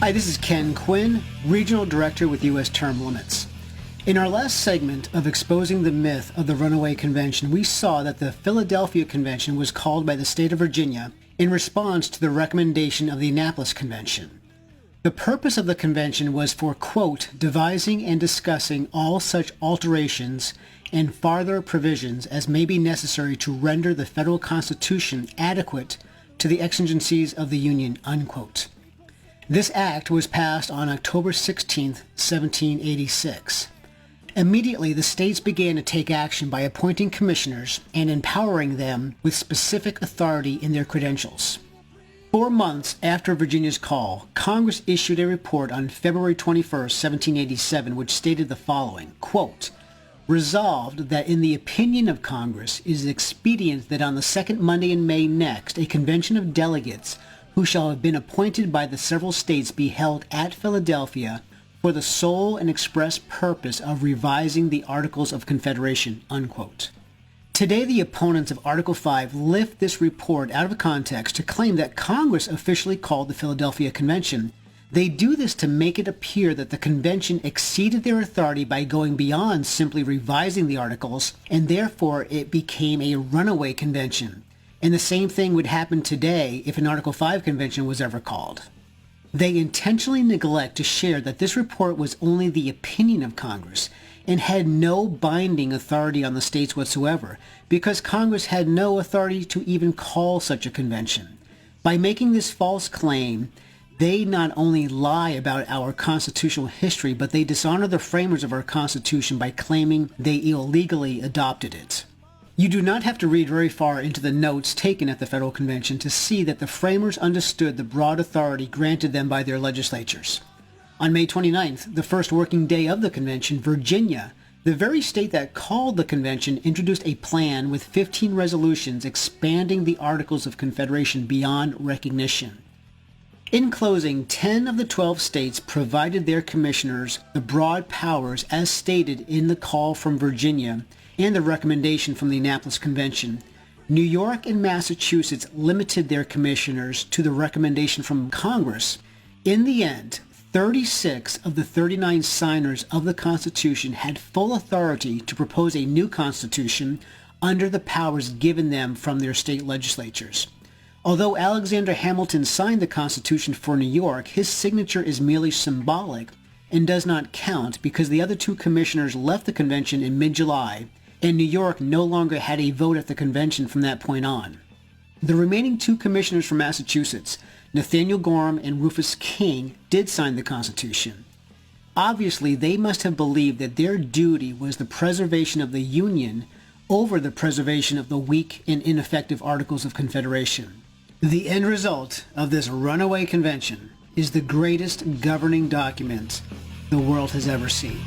Hi, this is Ken Quinn, Regional Director with U.S. Term Limits. In our last segment of exposing the myth of the Runaway Convention, we saw that the Philadelphia Convention was called by the state of Virginia in response to the recommendation of the Annapolis Convention. The purpose of the convention was for, quote, devising and discussing all such alterations and farther provisions as may be necessary to render the federal Constitution adequate to the exigencies of the Union, unquote. This act was passed on October 16, 1786. Immediately, the states began to take action by appointing commissioners and empowering them with specific authority in their credentials. 4 months after Virginia's call, Congress issued a report on February 21, 1787, which stated the following, quote, resolved that in the opinion of Congress it is expedient that on the second Monday in May next, a convention of delegates who shall have been appointed by the several states be held at Philadelphia for the sole and express purpose of revising the Articles of Confederation, unquote. Today, the opponents of Article 5 lift this report out of context to claim that Congress officially called the Philadelphia Convention. They do this to make it appear that the convention exceeded their authority by going beyond simply revising the articles, and therefore it became a runaway convention. And the same thing would happen today if an Article 5 convention was ever called. They intentionally neglect to share that this report was only the opinion of Congress and had no binding authority on the states whatsoever, because Congress had no authority to even call such a convention. By making this false claim, they not only lie about our constitutional history, but they dishonor the framers of our Constitution by claiming they illegally adopted it. You do not have to read very far into the notes taken at the Federal Convention to see that the framers understood the broad authority granted them by their legislatures. On May 29th, the first working day of the convention, Virginia, the very state that called the convention, introduced a plan with 15 resolutions expanding the Articles of Confederation beyond recognition. In closing, 10 of the 12 states provided their commissioners the broad powers as stated in the call from Virginia and the recommendation from the Annapolis Convention. New York and Massachusetts limited their commissioners to the recommendation from Congress. In the end, 36 of the 39 signers of the Constitution had full authority to propose a new Constitution under the powers given them from their state legislatures. Although Alexander Hamilton signed the Constitution for New York, his signature is merely symbolic and does not count because the other two commissioners left the convention in mid-July, and New York no longer had a vote at the convention from that point on. The remaining two commissioners from Massachusetts, Nathaniel Gorham and Rufus King, did sign the Constitution. Obviously, they must have believed that their duty was the preservation of the Union over the preservation of the weak and ineffective Articles of Confederation. The end result of this runaway convention is the greatest governing document the world has ever seen.